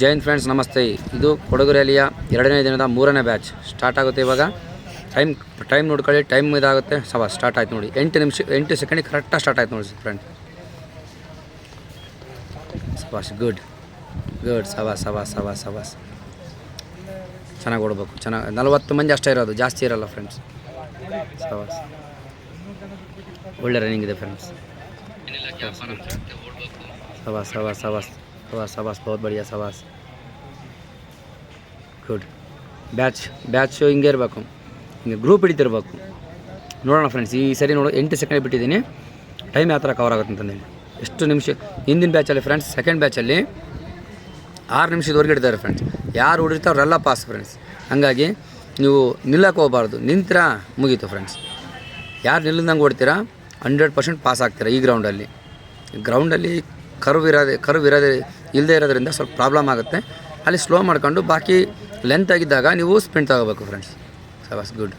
Jain friends ನಮಸ್ತೆ. ಇದು ಕೊಡಗು ರ್ಯಾಲಿಯ 2ನೇ ದಿನದ 3ನೇ ಬ್ಯಾಚ್ ಸ್ಟಾರ್ಟ್ ಆಗುತ್ತೆ. ಇವಾಗ ಟೈಮ್ ನೋಡ್ಕೊಳ್ಳಿ. ಟೈಮ್ ಇದಾಗುತ್ತೆ. ಸ್ಟಾರ್ಟ್ ಆಯ್ತು ನೋಡಿ. 8 ಸೆಕೆಂಡಿಗೆ ಕರೆಕ್ಟಾಗಿ ಸ್ಟಾರ್ಟ್ ಆಯ್ತು ನೋಡಿ ಫ್ರೆಂಡ್. ಗುಡ್ ಸವಾಸ್ ಚೆನ್ನಾಗಿ ಓಡಬೇಕು. ಚೆನ್ನಾಗಿ 40 ಮಂದಿ ಅಷ್ಟೇ ಇರೋದು, ಜಾಸ್ತಿ ಇರೋಲ್ಲ ಫ್ರೆಂಡ್ಸ್. ಒಳ್ಳೆ ರನ್ನಿಂಗ್ ಇದೆ ಫ್ರೆಂಡ್ಸ್. ಸವಾಸ್ ಬಹುತ್ ಬಡಿಯಾ ಸವಾಸ್. ಗುಡ್. ಬ್ಯಾಚು ಹಿಂಗೆ ಇರಬೇಕು, ಹಿಂಗೆ ಗ್ರೂಪ್ ಹಿಡಿತಿರ್ಬೇಕು. ನೋಡೋಣ ಫ್ರೆಂಡ್ಸ್, ಈ ಸರಿ 8 ಸೆಕೆಂಡ್ ಬಿಟ್ಟಿದ್ದೀನಿ. ಟೈಮ್ ಯಾವ ಥರ ಕವರ್ ಆಗುತ್ತೆ ಅಂತಂದೇಳಿ. ಎಷ್ಟು ನಿಮಿಷ ಹಿಂದಿನ ಬ್ಯಾಚಲ್ಲಿ ಫ್ರೆಂಡ್ಸ್, ಸೆಕೆಂಡ್ ಬ್ಯಾಚಲ್ಲಿ 6 ನಿಮಿಷದವರೆಗೆ ಇಡ್ತಾರೆ ಫ್ರೆಂಡ್ಸ್. ಯಾರು ಹೊಡಿರ್ತಾರೆ ಅವರೆಲ್ಲ ಪಾಸ್ ಫ್ರೆಂಡ್ಸ್. ಹಾಗಾಗಿ ನೀವು ನಿಲ್ಲಕ್ಕೆ ಹೋಗಬಾರ್ದು. ನಿಂತರ ಮುಗೀತು ಫ್ರೆಂಡ್ಸ್. ಯಾರು ನಿಲ್ಲದಂಗೆ ಓಡ್ತೀರಾ 100% ಪಾಸ್ ಆಗ್ತೀರಾ. ಈ ಗ್ರೌಂಡಲ್ಲಿ ಕರ್ವ್ ಇಲ್ಲದೆ ಇರೋದ್ರಿಂದ ಸ್ವಲ್ಪ ಪ್ರಾಬ್ಲಮ್ ಆಗುತ್ತೆ. ಅಲ್ಲಿ ಸ್ಲೋ ಮಾಡ್ಕೊಂಡು ಬಾಕಿ ಲೆಂತ್ ಆಗಿದ್ದಾಗ ನೀವು ಸ್ಪ್ರಿಂಟ್ ತಗೋಬೇಕು ಫ್ರೆಂಡ್ಸ್. ಸವಾಸ್ ಗುಡ್.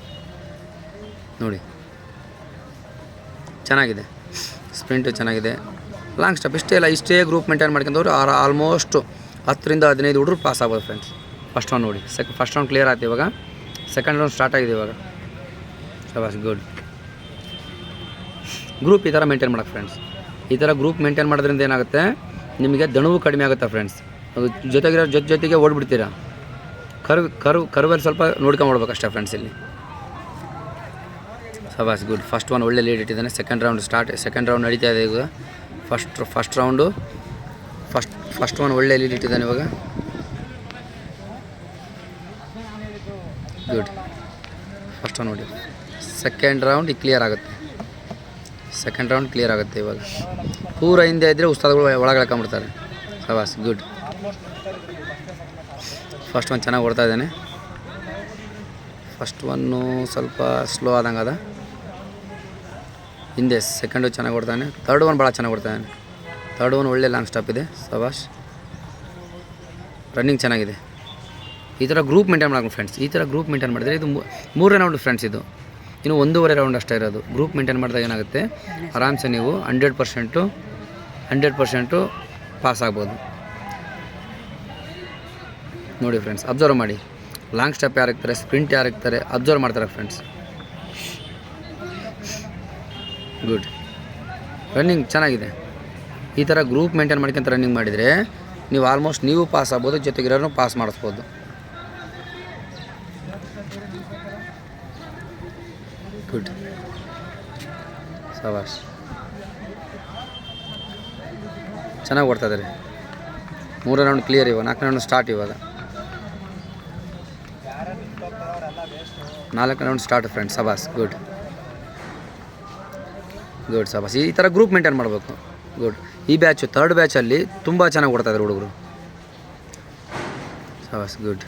ನೋಡಿ ಚೆನ್ನಾಗಿದೆ, ಸ್ಪ್ರಿಂಟು ಚೆನ್ನಾಗಿದೆ. ಲಾಂಗ್ ಸ್ಟೆಪ್ ಇಷ್ಟೇ ಗ್ರೂಪ್ ಮೇಂಟೈನ್ ಮಾಡ್ಕೊಂಡವ್ರು ಆಲ್ಮೋಸ್ಟ್ 10 ರಿಂದ 15 ಹುಡುಗರು ಪಾಸ್ ಆಗ್ಬೋದು ಫ್ರೆಂಡ್ಸ್. ಫಸ್ಟ್ ರೌಂಡ್ ನೋಡಿ. ಫಸ್ಟ್ ರೌಂಡ್ ಕ್ಲಿಯರ್ ಆಯ್ತು. ಇವಾಗ ಸೆಕೆಂಡ್ ರೌಂಡ್ ಸ್ಟಾರ್ಟ್ ಆಗಿದೆ. ಇವಾಗ ಸವಾಸ್ ಗುಡ್. ಗ್ರೂಪ್ ಈ ಥರ ಮೇಂಟೈನ್ ಮಾಡೋಕ್ಕೆ ಫ್ರೆಂಡ್ಸ್. ಈ ಥರ ಗ್ರೂಪ್ ಮೇಂಟೈನ್ ಮಾಡೋದ್ರಿಂದ ಏನಾಗುತ್ತೆ, ನಿಮಗೆ ದಣವು ಕಡಿಮೆ ಆಗುತ್ತೆ ಫ್ರೆಂಡ್ಸ್. ಅದು ಜೊತೆಗೆ ಓಡ್ಬಿಡ್ತೀರಾ. ಕರ್ವಲ್ಲಿ ಸ್ವಲ್ಪ ನೋಡ್ಕೊಂಡ್ಬಿಡ್ಬೇಕು ಅಷ್ಟೇ ಫ್ರೆಂಡ್ಸ್. ಇಲ್ಲಿ ಸವಾಸ್ ಗುಡ್. ಫಸ್ಟ್ ಒಳ್ಳೆ ಲೀಡ್ ಇಟ್ಟಿದ್ದಾನೆ. ಸೆಕೆಂಡ್ ರೌಂಡ್ ನಡೀತಾ ಇದೆ ಈಗ. ಫಸ್ಟ್ ರೌಂಡು ಒಳ್ಳೆ ಲೀಡ್ ಇಟ್ಟಿದ್ದಾನೆ ಇವಾಗ. ಗುಡ್. ಫಸ್ಟ್ ನೋಡಿ. ಸೆಕೆಂಡ್ ರೌಂಡ್ ಕ್ಲಿಯರ್ ಆಗುತ್ತೆ. ಇವಾಗ ಪೂರ ಹಿಂದೆ ಇದ್ದರೆ ಉಸ್ತಾದ್ಗಳು ಒಳಗೆ ಎಳ್ಕೊಂಬಿಡ್ತಾರೆ. ಸವಾಸ್ ಗುಡ್. ಫಸ್ಟ್ ಚೆನ್ನಾಗಿ ಓಡ್ತಾ ಇದ್ದಾನೆ. ಫಸ್ಟ್ ಸ್ವಲ್ಪ ಸ್ಲೋ ಆದಂಗೆ ಅದ. ಹಿಂದೆ ಸೆಕೆಂಡು ಚೆನ್ನಾಗಿ ಓಡ್ತಾನೆ. ಥರ್ಡ್ ಭಾಳ ಚೆನ್ನಾಗಿ ಓಡ್ತಾನೆ. ಥರ್ಡ್ ಒಳ್ಳೆ ಲಾಂಗ್ ಸ್ಟಾಪ್ ಇದೆ. ಸವಾಸ್. ರನ್ನಿಂಗ್ ಚೆನ್ನಾಗಿದೆ. ಈ ಥರ ಗ್ರೂಪ್ ಮೇಂಟೈನ್ ಮಾಡೋದು ಫ್ರೆಂಡ್ಸ್. ಈ ಥರ ಗ್ರೂಪ್ ಮೇಂಟೈನ್ ಮಾಡಿದ್ರೆ ಇದು 3ನೇ ರೌಂಡ್ ಫ್ರೆಂಡ್ಸ್. ಇದು ಇನ್ನು 1.5 ರೌಂಡ್ ಅಷ್ಟೇ ಇರೋದು. ಗ್ರೂಪ್ ಮೇಂಟೈನ್ ಮಾಡಿದಾಗ ಏನಾಗುತ್ತೆ, ಆರಾಮ್ಸೆ ನೀವು 100% ಪಾಸ್ ಆಗ್ಬೋದು. ನೋಡಿ ಫ್ರೆಂಡ್ಸ್, ಅಬ್ಸರ್ವ್ ಮಾಡಿ. ಲಾಂಗ್ ಸ್ಟೆಪ್ ಯಾರು ಇರ್ತಾರೆ, ಸ್ಪ್ರಿಂಟ್ ಯಾರು ಇರ್ತಾರೆ, ಅಬ್ಸರ್ವ್ ಮಾಡ್ತಾರೆ ಫ್ರೆಂಡ್ಸ್. ಗುಡ್. ರನ್ನಿಂಗ್ ಚೆನ್ನಾಗಿದೆ. ಈ ಥರ ಗ್ರೂಪ್ ಮೇಂಟೈನ್ ಮಾಡ್ಕೊಂತ ರನ್ನಿಂಗ್ ಮಾಡಿದರೆ ನೀವು ಆಲ್ಮೋಸ್ಟ್ ನೀವು ಪಾಸ್ ಆಗ್ಬೋದು, ಜೊತೆಗಿರೋರು ಪಾಸ್ ಮಾಡಿಸ್ಬೋದು. ಗುಡ್. ಸವಾಸ್. ಚೆನ್ನಾಗಿ ಓಡ್ತಾ ಇದ್ದಾರೆ. 3ನೇ ರೌಂಡ್ ಕ್ಲಿಯರ್. ಇವಾಗ 4ನೇ ರೌಂಡ್ ಸ್ಟಾರ್ಟ್. ಇವಾಗ 4ನೇ ರೌಂಡ್ ಸ್ಟಾರ್ಟ್ ಫ್ರೆಂಡ್ಸ್. ಸವಾಸ್ ಗುಡ್. ಸವಾಸ್. ಈ ಥರ ಗ್ರೂಪ್ ಮೇಂಟೈನ್ ಮಾಡಬೇಕು. ಗುಡ್. ಈ ಬ್ಯಾಚು ಥರ್ಡ್ ಬ್ಯಾಚಲ್ಲಿ ತುಂಬ ಚೆನ್ನಾಗಿ ಓಡ್ತಾ ಇದ್ದಾರೆ ಹುಡುಗರು. ಸವಾಸ್ ಗುಡ್.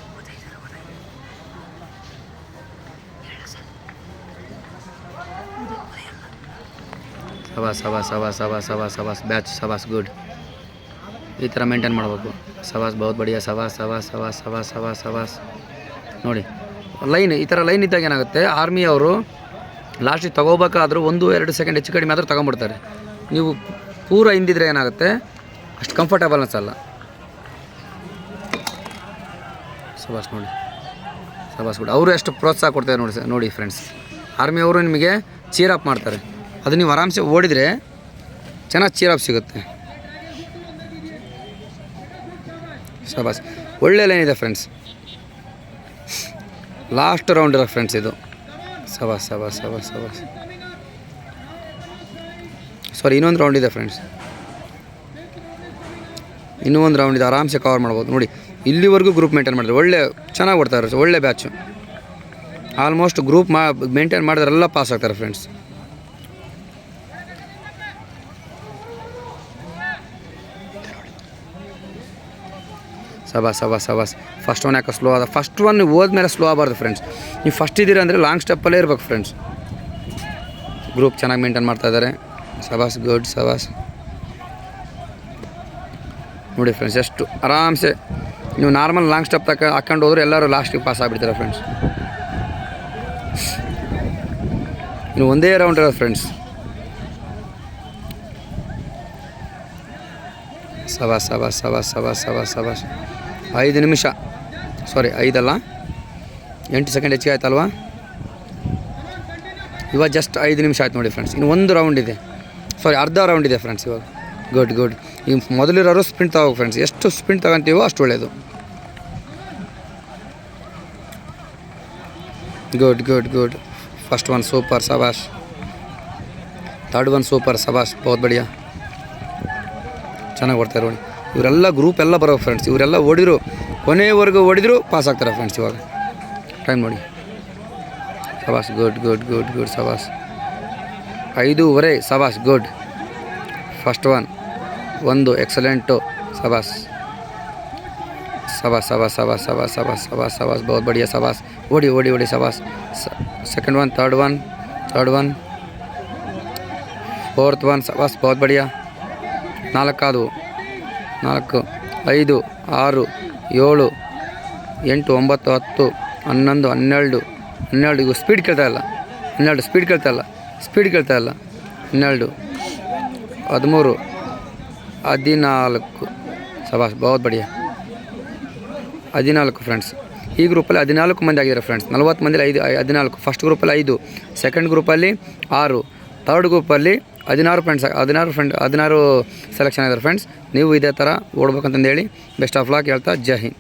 ಸವಾಸ್ ಬ್ಯಾಚ್. ಸವಾಸ್ ಗುಡ್. ಈ ಥರ ಮೇಂಟೈನ್ ಮಾಡಬೇಕು. ಸವಾಸ್ ಬಹುತ್ ಬಡಿಯಾ. ಸವಾಸ್ ನೋಡಿ. ಈ ಥರ ಲೈನ್ ಇದ್ದಾಗ ಏನಾಗುತ್ತೆ, ಆರ್ಮಿಯವರು ಲಾಸ್ಟಿಗೆ ತಗೋಬೇಕಾದ್ರೂ 1-2 ಸೆಕೆಂಡ್ ಹೆಚ್ಚು ಕಡಿಮೆ ಆದರೂ ತಗೊಂಬಿಡ್ತಾರೆ. ನೀವು ಪೂರ ಹಿಂದಿದ್ರೆ ಏನಾಗುತ್ತೆ, ಅಷ್ಟು ಕಂಫರ್ಟಬಲ್ ಅನಿಸಲ್ಲ. ಸವಾಸ್ ನೋಡಿ. ಸವಾಸ್ ಗುಡ್. ಅವರು ಎಷ್ಟು ಪ್ರೋತ್ಸಾಹ ಕೊಡ್ತಾರೆ ನೋಡಿ ಫ್ರೆಂಡ್ಸ್. ಆರ್ಮಿಯವರು ನಿಮಗೆ ಚೀರಪ್ ಮಾಡ್ತಾರೆ. ಅದು ನೀವು ಆರಾಮ್ಸೆ ಓಡಿದರೆ ಚೆನ್ನಾಗಿ ಚೀರಪ್ ಸಿಗುತ್ತೆ. ಸವಾಸ್. ಒಳ್ಳೆ ಲೈನ್ ಇದೆ ಫ್ರೆಂಡ್ಸ್. ಲಾಸ್ಟ್ ರೌಂಡ್ ಇರೋ ಫ್ರೆಂಡ್ಸ್ ಇದು. ಸವಾಸ್. ಸಾರಿ, ಇನ್ನೊಂದು ರೌಂಡ್ ಇದೆ ಫ್ರೆಂಡ್ಸ್. ಇನ್ನೂ ಒಂದು ರೌಂಡ್ ಇದೆ. ಆರಾಮ್ಸೆ ಕವರ್ ಮಾಡ್ಬೋದು. ನೋಡಿ, ಇಲ್ಲಿವರೆಗೂ ಗ್ರೂಪ್ ಮೇಂಟೈನ್ ಮಾಡಿದ್ರೆ ಒಳ್ಳೆ ಚೆನ್ನಾಗಿ ಓಡ್ತಾರೆ. ಒಳ್ಳೆ ಬ್ಯಾಚು. ಆಲ್ಮೋಸ್ಟ್ ಗ್ರೂಪ್ ಮೇಂಟೈನ್ ಮಾಡಿದ್ರೆಲ್ಲ ಪಾಸ್ ಆಗ್ತಾರೆ ಫ್ರೆಂಡ್ಸ್. ಸವಾಸ್. ಫಸ್ಟ್ ಯಾಕೆ ಸ್ಲೋ ಆದ. ಫಸ್ಟ್ ನೀವು ಹೋದ್ಮೇಲೆ ಸ್ಲೋ ಆಗಬಾರ್ದು ಫ್ರೆಂಡ್ಸ್. ನೀವು ಫಸ್ಟ್ ಇದ್ದೀರ ಅಂದರೆ ಲಾಂಗ್ ಸ್ಟೆಪ್ಪಲ್ಲೇ ಇರ್ಬೇಕು ಫ್ರೆಂಡ್ಸ್. ಗ್ರೂಪ್ ಚೆನ್ನಾಗಿ ಮೇಂಟೈನ್ ಮಾಡ್ತಾ ಇದ್ದಾರೆ. ಸವಾಸ್ ಗುಡ್. ಸವಾಸ್ ನೋಡಿ ಫ್ರೆಂಡ್ಸ್, ಎಷ್ಟು ಆರಾಮ್ಸೆ ನೀವು ನಾರ್ಮಲ್ ಲಾಂಗ್ ಸ್ಟೆಪ್ ಹಾಕೊಂಡು ಹೋದ್ರೆ ಎಲ್ಲರೂ ಲಾಸ್ಟಿಗೆ ಪಾಸ್ ಆಗಿಬಿಡ್ತಾರೆ ಫ್ರೆಂಡ್ಸ್. ಇನ್ನು ಒಂದೇ ರೌಂಡ್ ಇರೋದು ಫ್ರೆಂಡ್ಸ್. ಸವಾಸ್. 5 ನಿಮಿಷ, ಸಾರಿ 5 ಅಲ್ಲ 8 ಸೆಕೆಂಡ್ ಹೆಚ್ಚಿಗೆ ಆಯ್ತಲ್ವಾ. ಇವಾಗ ಜಸ್ಟ್ 5 ನಿಮಿಷ ಆಯ್ತು ನೋಡಿ ಫ್ರೆಂಡ್ಸ್. ಇನ್ನು ಒಂದು ರೌಂಡ್ ಇದೆ, ಸಾರಿ ಅರ್ಧ ರೌಂಡ್ ಇದೆ ಫ್ರೆಂಡ್ಸ್ ಇವಾಗ. ಗುಡ್. ಈಗ ಮೊದಲಿರೋರು ಸ್ಪ್ರಿಂಟ್ ತಗೋ ಫ್ರೆಂಡ್ಸ್, ಎಷ್ಟು ಸ್ಪ್ರಿಂಟ್ ತಗೊಂತೀವೋ ಅಷ್ಟು ಒಳ್ಳೆಯದು. ಗುಡ್. ಫಸ್ಟ್ ಒನ್ ಸೂಪರ್, ಸಬಾಷ್. ಥರ್ಡ್ ಒನ್ ಸೂಪರ್, ಸಬಾಷ್, ಬಹುತ್ ಬಡಿಯಾ, ಚೆನ್ನಾಗಿ ಓಡ್ತಾರೆ ನೋಡಿ. ಇವರೆಲ್ಲ ಗ್ರೂಪ್ ಎಲ್ಲ ಬರೋ ಫ್ರೆಂಡ್ಸ್, ಇವರೆಲ್ಲ ಓಡಿದ್ರು ಕೊನೆಯವರೆಗೂ ಓಡಿದ್ರು ಪಾಸ್ ಆಗ್ತಾರೆ ಫ್ರೆಂಡ್ಸ್. ಇವಾಗ ಟೈಮ್ ನೋಡಿ, ಸಬಾಷ್. ಗುಡ್ ಸಬಾಷ್. 5:15, ಸಬಾಷ್. ಗುಡ್. ಫಸ್ಟ್ ಒನ್ 1 ಎಕ್ಸಲೆಂಟು, ಸಬಾಷ್. ಬಹುತ್ ಬಡಿಯಾ, ಸಬಾಷ್. ಓಡಿ, ಸಬಾಷ್. Second one, third one, fourth one, ಸಬಾಷ್, ಬಹುತ್ ಬಡಿಯಾ. 4 ಆದವು, 4, 5, 6, 7, 8, 9, 10, 11, 12. ಈಗ ಸ್ಪೀಡ್ ಕೇಳ್ತಾ ಇಲ್ಲ. 12 ಸ್ಪೀಡ್ ಕೇಳ್ತಾ ಇಲ್ಲ. 12, 13, 14, ಸಬಾಷ್, ಬಹುತ್ ಬಡಿಯಾ. 14 ಫ್ರೆಂಡ್ಸ್. ಈ ಗ್ರೂಪಲ್ಲಿ 14 ಮಂದಿ ಆಗಿದ್ದಾರೆ ಫ್ರೆಂಡ್ಸ್. 40 ಮಂದಿ 14. ಫಸ್ಟ್ ಗ್ರೂಪಲ್ಲಿ 5, ಸೆಕೆಂಡ್ ಗ್ರೂಪಲ್ಲಿ 6, ಥರ್ಡ್ ಗ್ರೂಪಲ್ಲಿ 16 ಫ್ರೆಂಡ್ಸ್. 16 ಸೆಲೆಕ್ಷನ್ ಆಗಿದ್ದಾರೆ ಫ್ರೆಂಡ್ಸ್. ನೀವು ಇದೇ ಥರ ಓಡ್ಬೇಕಂತಂದು ಹೇಳಿ ಬೆಸ್ಟ್ ಆಫ್ ಲಾಕ್ ಹೇಳ್ತಾ, ಜೈ ಹಿಂದ್.